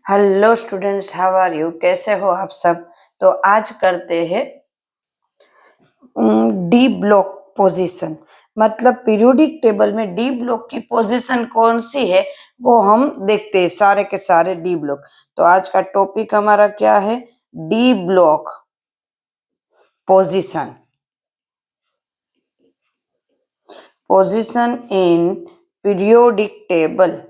Hello students, how are you? कैसे हो आप सब? तो आज करते हैं डी ब्लॉक पोजीशन। मतलब पीरियोडिक टेबल में डी ब्लॉक की पोजीशन कौन सी है वो हम देखते हैं, सारे के सारे डी ब्लॉक। तो आज का टॉपिक हमारा क्या है? D block position. Position in periodic table.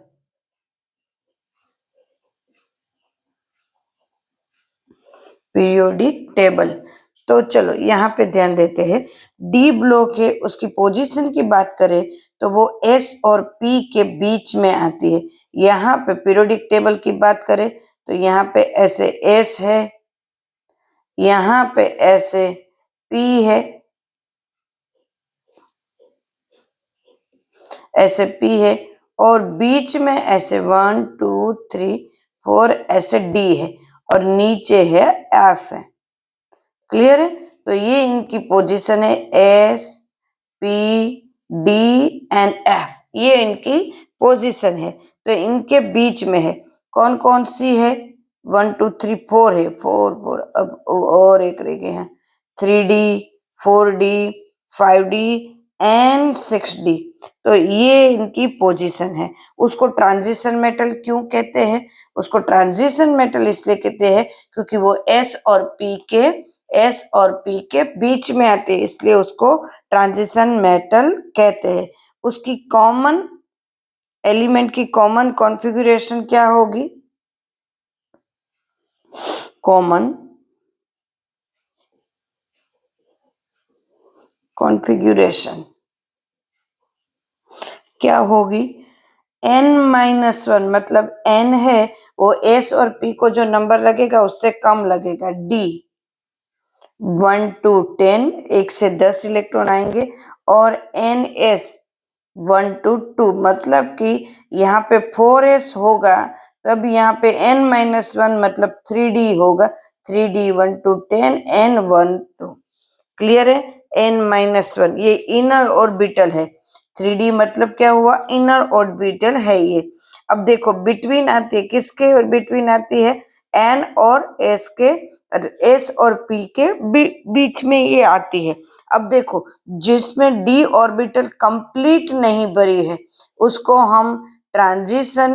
Periodic table. तो चलो यहाँ पे ध्यान देते हैं। डी ब्लॉक है, उसकी पोजीशन की बात करें तो वो एस और पी के बीच में आती है। यहाँ पे पीरियोडिक टेबल की बात करें तो यहाँ पे ऐसे एस है, यहाँ पे ऐसे पी है, ऐसे पी है, और बीच में ऐसे 1 2 3 4 ऐसे डी है, और नीचे है एफ है। क्लियर है? तो ये इनकी पोजीशन है, S P D and F. ये इनकी पोजीशन है। तो इनके बीच में है, कौन कौन सी है? 1 2 3 4 है, 4 अब और एक रह गए हैं, 3D 4D 5D and 6D। तो ये इनकी पोजीशन है। उसको ट्रांजिशन मेटल क्यों कहते हैं? उसको ट्रांजिशन मेटल इसलिए कहते हैं क्योंकि वो एस और पी के बीच में आते हैं, इसलिए उसको ट्रांजिशन मेटल कहते हैं। उसकी कॉमन एलिमेंट की कॉमन कॉन्फ़िगरेशन क्या होगी? कॉमन कॉन्फ़िगरेशन क्या होगी? n-1, मतलब n है वो s और p को जो नंबर लगेगा उससे कम लगेगा। d 1 to 10, 1 से 10 इलेक्ट्रॉन आएंगे, और ns 1 to 2, मतलब कि यहाँ पे 4s होगा, तब यहाँ पे n-1 मतलब 3d होगा। 3d 1 to 10 n 1 2। क्लियर है? n-1 ये इनर ऑर्बिटल है। 3d मतलब क्या हुआ? इनर ऑर्बिटल है ये। अब देखो बिटवीन आती है, किसके बिटवीन आती है? n और s के, s और p के बीच में ये आती है। अब देखो जिसमें d ऑर्बिटल कंप्लीट नहीं भरी है उसको हम ट्रांजिशन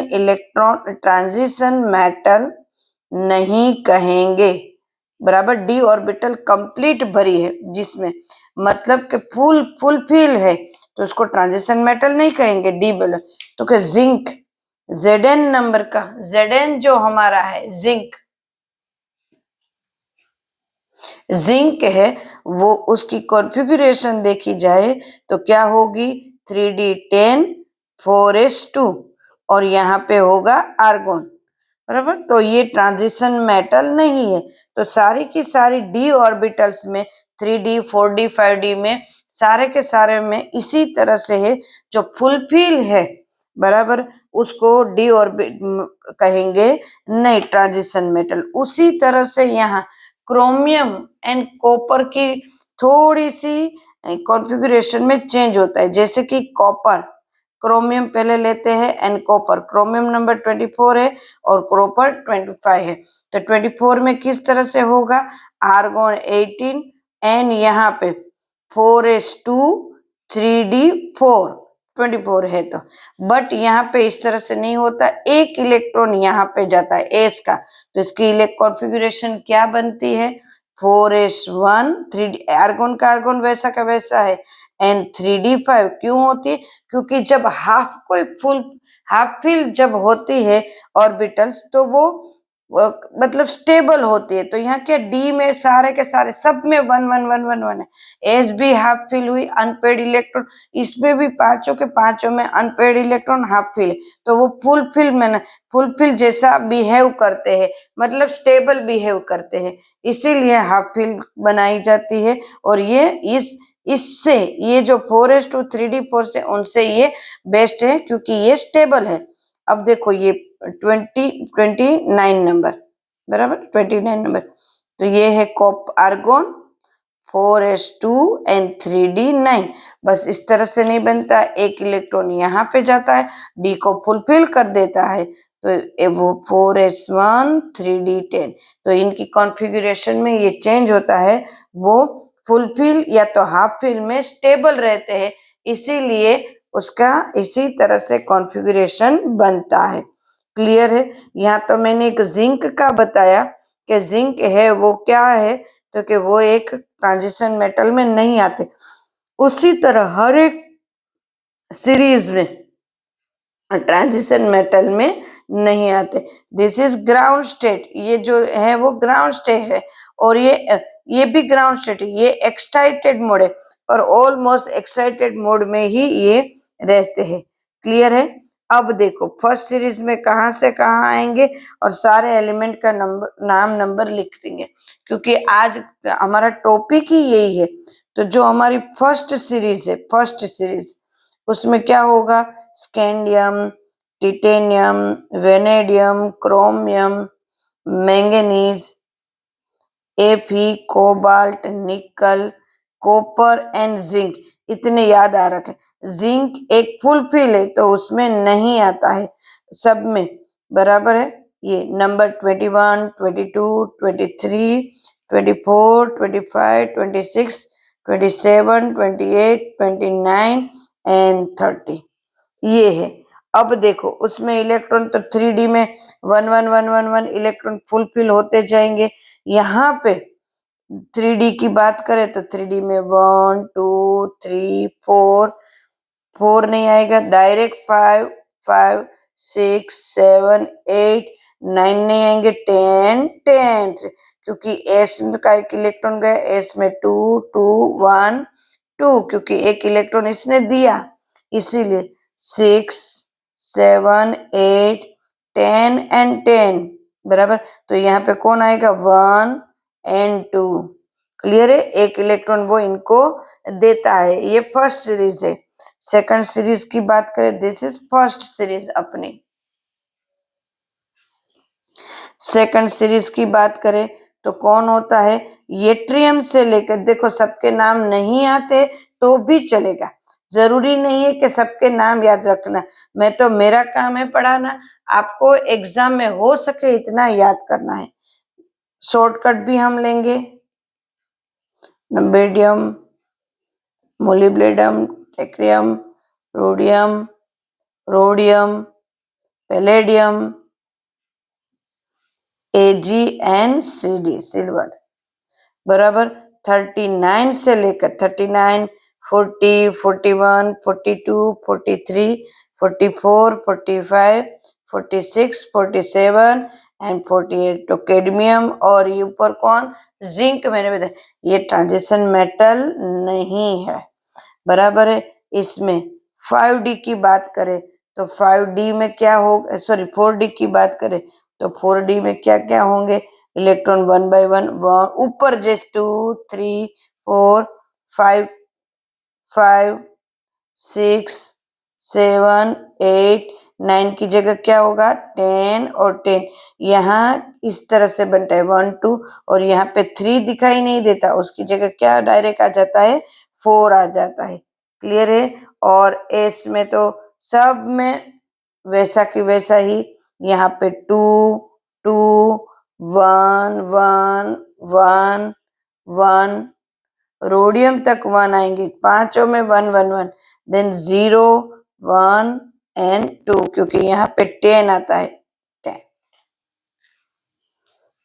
मेटल नहीं कहेंगे। बराबर, डी ऑर्बिटल कंप्लीट भरी है जिसमें मतलब कि फुलफिल है, तो उसको ट्रांजिशन मेटल नहीं कहेंगे, डी बोले। तो क्या जिंक, Zn नंबर का, Zn जो हमारा है जिंक है, वो उसकी कॉन्फ़िगरेशन देखी जाए तो क्या होगी? 3d10 4s2, और यहाँ पे होगा आर्गोन। बराबर, तो ये ट्रांजिशन मेटल नहीं है। तो सारी की सारी डी ऑर्बिटल्स में 3d 4d 5d में सारे के सारे में इसी तरह से है, जो फुलफिल है बराबर उसको डी ऑर्बिट कहेंगे, नहीं ट्रांजिशन मेटल। उसी तरह से यहाँ क्रोमियम एंड कॉपर की थोड़ी सी कॉन्फ़िगरेशन में चेंज होता है, जैसे कि कॉपर, क्रोमियम पहले लेते हैं एंड कॉपर। क्रोमियम नंबर 24 है और कॉपर 25 है। तो 24 में किस तरह से होगा? आर्गोन 18 एंड यहाँ पे 4s2 3d4 24 है। तो बट यहाँ पे इस तरह से नहीं होता, एक इलेक्ट्रॉन यहाँ पे जाता है एस का, तो इसकी इलेक्ट्रॉन कॉन्फ़िगरेशन क्या बनती है? 4s1 3d, आर्गोन का आर्गोन वैसा का वैसा है, एंड 3d5 क्यों होती है? क्योंकि जब हाफ फिल जब होती है ऑर्बिटल्स तो वो मतलब स्टेबल होती है। तो यहाँ क्या डी में सारे के सारे सब में 1 1 1 1 1 है। एस भी हाफ फिल हुई, अनपेड इलेक्ट्रॉन, इसमें भी पांचों के पांचों में अनपेड इलेक्ट्रॉन हाफ फिल है। तो वो फुल फिल जैसा बिहेव करते हैं, मतलब स्टेबल बिहेव करते हैं, इसीलिए हाफ फिल बनाई जाती है। और ये इससे ये जो 4s2 3d4 से उनसे ये बेस्ट है क्योंकि ये स्टेबल है। अब देखो ये 29 नंबर, बराबर 29 नंबर, तो ये है आर्गोन 4s2 एंड 3d9। बस इस तरह से नहीं बनता, एक इलेक्ट्रॉन यहाँ पे जाता है, डी को फुलफिल कर देता है, तो वो 4s1 3d10, तो इनकी कॉन्फ़िगरेशन में ये चेंज होता है, वो फुल फिल या तो हाफ फिल में स्टेबल रहते हैं, इसीलिए उसका इसी तरह से कॉन्फ़िगरेशन बनता है। क्लियर है? यहाँ तो मैंने एक जिंक का बताया कि जिंक है वो क्या है, तो कि वो एक ट्रांजिशन मेटल में नहीं आते। उसी तरह हर एक सीरीज में ट्रांजिशन मेटल में नहीं आते। दिस इज ग्राउंड स्टेट, ये जो है वो ग्राउंड स्टेट है, और ये भी ग्राउंड स्टेट है, ये एक्साइटेड मोड है, पर ऑलमोस्ट एक्साइटेड मोड में ही ये रहते हैं। क्लियर है? अब देखो फर्स्ट सीरीज में कहाँ से कहाँ आएंगे और सारे एलिमेंट का नंबर लिख देंगे, क्योंकि आज हमारा टॉपिक ही यही है। तो जो हमारी फर्स्ट सीरीज उसमें क्या होगा? Scandium, titanium, vanadium, chromium, manganese, Fe, cobalt, निकल, कॉपर एंड जिंक। इतने याद आ रखे। जिंक एक फुल फिल है तो उसमें नहीं आता है, सब में बराबर है। ये नंबर 21, 22, 23, 24, 25, 26, 27, 28, 29 एंड 30, ये है। अब देखो उसमें इलेक्ट्रॉन तो 3D में 1 1 1 1 1 इलेक्ट्रॉन फुलफिल होते जाएंगे। यहाँ पे 3D की बात करें तो 3D में 1 2 3 4, 4 नहीं आएगा, डायरेक्ट 5 5 6 7 8 9 नहीं आएंगे, 10 10, क्योंकि एस में का एक इलेक्ट्रॉन गया, एस में 2 2 1 2, क्योंकि एक इलेक्ट्रॉन इसने दिया, इसीलिए 6 7 8 10 एंड 10 बराबर। तो यहाँ पे कौन आएगा? 1 एंड 2। क्लियर है? एक इलेक्ट्रॉन वो इनको देता है। ये फर्स्ट सीरीज है। सेकंड सीरीज की बात करें, दिस इज फर्स्ट सीरीज अपनी। सेकंड सीरीज की बात करें तो कौन होता है? येट्रियम से लेकर, देखो सबके नाम नहीं आते तो भी चलेगा, जरूरी नहीं है कि सबके नाम याद रखना। मैं तो मेरा काम है पढ़ाना, आपको एग्जाम में हो सके इतना याद करना है। शॉर्टकट भी हम लेंगे। नंबेडियम, मोलिब्लेडम, टेक्रियम, rhodium, rhodium, palladium, AG and CD, silver बराबर। 39 से लेकर 39 40 41 42 43 44 45 46 47 एंड 48, तो कैडमियम और ये ऊपर कौन? जिंक। मैंने बताया ये ट्रांजिशन मेटल नहीं है, बराबर है। इसमें 5D की बात करें तो 5D में क्या होगा, सॉरी 4D की बात करें तो 4D में क्या क्या होंगे? इलेक्ट्रॉन 1 बाय 1 ऊपर जैसे 2 3 4 5 5 6 7 8 9 की जगह क्या होगा? 10 और 10। यहाँ इस तरह से बनता है 1 2, और यहाँ पे 3 दिखाई नहीं देता, उसकी जगह क्या डायरेक्ट आ जाता है? 4 आ जाता है। क्लियर है? और एस में तो सब में वैसा की वैसा ही, यहाँ पे 2 2 1 1 1 1, रोडियम तक 1 आएंगे, पांचों में 1 1 1, देन 0 1 एंड 2, क्योंकि यहाँ पे 10 आता है 10।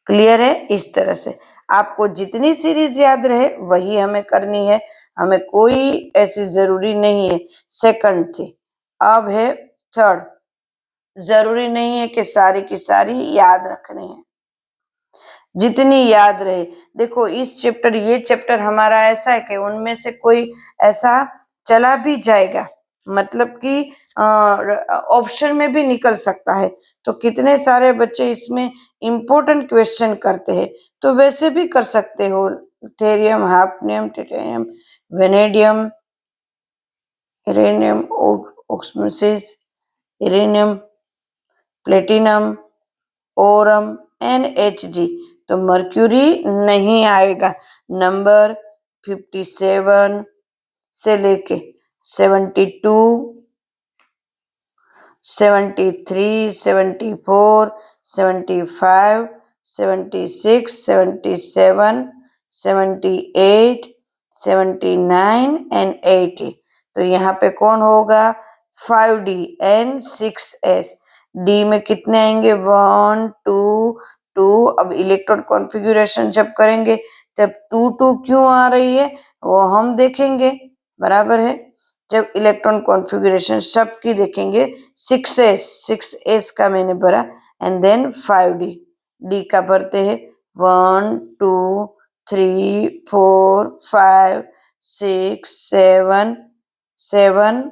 क्लियर है? इस तरह से आपको जितनी सीरीज याद रहे वही हमें करनी है, हमें कोई ऐसी जरूरी नहीं है। सेकंड थी, अब है थर्ड। जरूरी नहीं है कि सारी की सारी याद रखनी है, जितनी याद रहे। देखो इस चैप्टर, ये चैप्टर हमारा ऐसा है कि उनमें से कोई ऐसा चला भी जाएगा, मतलब कि ऑप्शन में भी निकल सकता है। तो कितने सारे बच्चे इसमें इम्पोर्टेंट क्वेश्चन करते हैं, तो वैसे भी कर सकते हो। Thorium, hafnium, titanium, vanadium, rhenium, osmium, iridium, platinum, aurum, NHG, तो मर्क्यूरी नहीं आएगा। नंबर 57 से लेके 72 73, 74, 75, 76, 77, 78, 79 एंड 80। तो यहाँ पे कौन होगा? 5D and 6S। डी में कितने आएंगे? 1 2 2। अब इलेक्ट्रॉन कॉन्फ़िगरेशन जब करेंगे तब 2 2 क्यों आ रही है वो हम देखेंगे, बराबर है। जब इलेक्ट्रॉन कॉन्फ़िगरेशन सबकी देखेंगे 6s का मैंने भरा एंड देन 5D। डी का भरते हैं 1 2 3 4 5 6 7 7,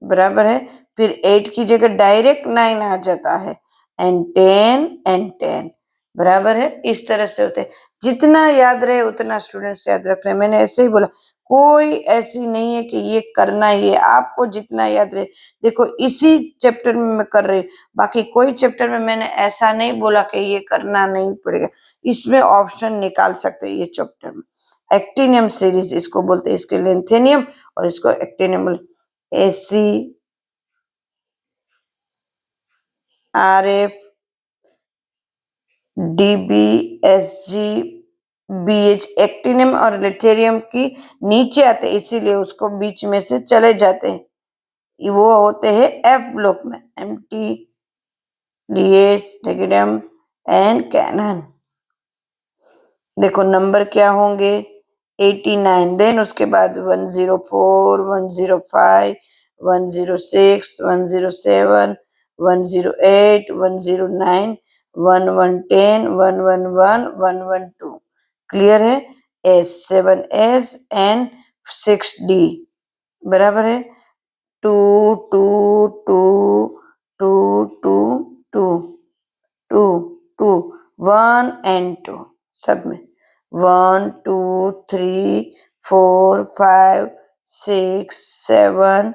बराबर है। फिर 8 की जगह डायरेक्ट 9 आ जाता है एंड 10 बराबर है। इस तरह से होते हैं। जितना याद रहे उतना स्टूडेंट्स याद रख रहे हैं। मैंने ऐसे ही बोला, कोई ऐसी नहीं है कि ये करना ही है, आपको जितना याद रहे। देखो इसी चैप्टर में मैं कर रही, बाकी कोई चैप्टर में मैंने ऐसा नहीं बोला कि ये करना नहीं पड़ेगा। इसमें ऑप्शन निकाल सकते हैं ये चैप्टर में। एक्टिनियम सीरीज इसको बोलते हैं, इसके लेंथेनियम और इसको actinium. AC, RF, DB, SG, BH, actinium और लिथेरियम की नीचे आते हैं, इसीलिए उसको बीच में से चले जाते हैं। वो होते हैं F ब्लॉक में, MT, DS, टेगिडम एंड कैनन। देखो नंबर क्या होंगे? 89, देन उसके बाद 104, 105, 106, 107, 108, 109, 1110, 111, 112। क्लियर है? S7S एंड 6D, बराबर है। 2 2 2 2 2 2 2 2 1 एंड 2 सब में 1 2 3 4 5 6 7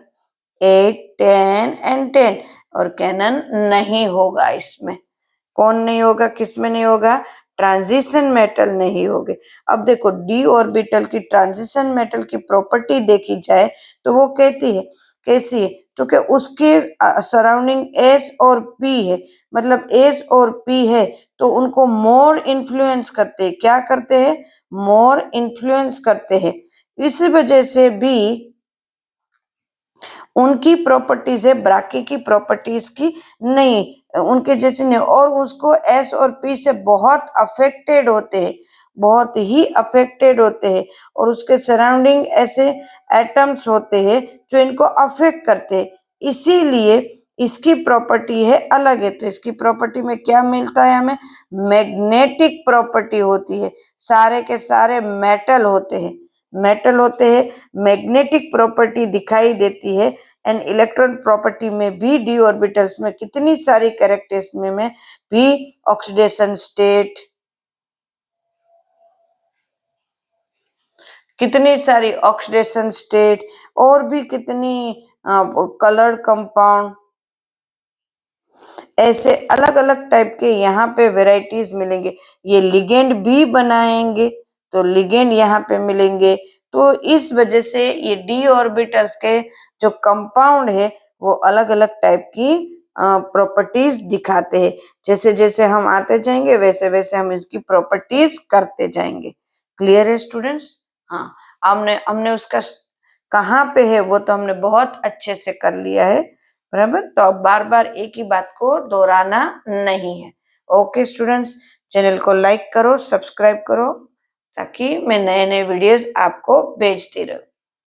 8 10 एंड 10। और कैनन नहीं होगा इसमें। कौन नहीं होगा? किसमें नहीं होगा? ट्रांजिशन मेटल नहीं होगे। अब देखो डी ऑर्बिटल की ट्रांजिशन मेटल की प्रॉपर्टी देखी जाए तो वो कहती है, कैसी है? तो कि उसके सराउंडिंग एस और पी है, मतलब एस और पी है तो उनको मोर इन्फ्लुएंस करते हैं। क्या करते हैं? मोर इन्फ्लुएंस करते हैं। इस वजह से भी उनकी प्रॉपर्टीज है, ब्राकी की प्रॉपर्टीज की नहीं, उनके जैसे नहीं। और उसको एस और पी से बहुत अफेक्टेड होते हैं, बहुत ही अफेक्टेड होते हैं। और उसके सराउंडिंग ऐसे एटम्स होते हैं जो इनको अफेक्ट करते हैं, इसीलिए इसकी प्रॉपर्टी है अलग है। तो इसकी प्रॉपर्टी में क्या मिलता है हमें? मैग्नेटिक प्रॉपर्टी होती है। सारे के सारे मेटल होते हैं, मेटल होते हैं, मैग्नेटिक प्रॉपर्टी दिखाई देती है। एंड इलेक्ट्रॉन प्रॉपर्टी में भी डी ऑर्बिटल्स में कितनी सारी कैरेक्टर्स में भी ऑक्सीडेशन स्टेट, कितनी सारी ऑक्सीडेशन स्टेट और भी कितनी कलर कंपाउंड, ऐसे अलग अलग टाइप के यहाँ पे वेराइटीज मिलेंगे। ये लिगेंड भी बनाएंगे तो लिगेंड यहाँ पे मिलेंगे। तो इस वजह से ये डी ऑर्बिटल्स के जो कंपाउंड है वो अलग अलग टाइप की प्रॉपर्टीज दिखाते हैं। जैसे जैसे हम आते जाएंगे वैसे वैसे हम इसकी प्रॉपर्टीज करते जाएंगे। क्लियर है स्टूडेंट्स? हाँ, हमने हमने उसका कहाँ पे है वो तो हमने बहुत अच्छे से कर लिया है, बराबर। तो अब बार बार एक ही बात को दोहराना नहीं है। ओके स्टूडेंट्स, चैनल को लाइक करो, सब्सक्राइब करो ताकि मैं नए नए वीडियोस आपको भेजती रहूं।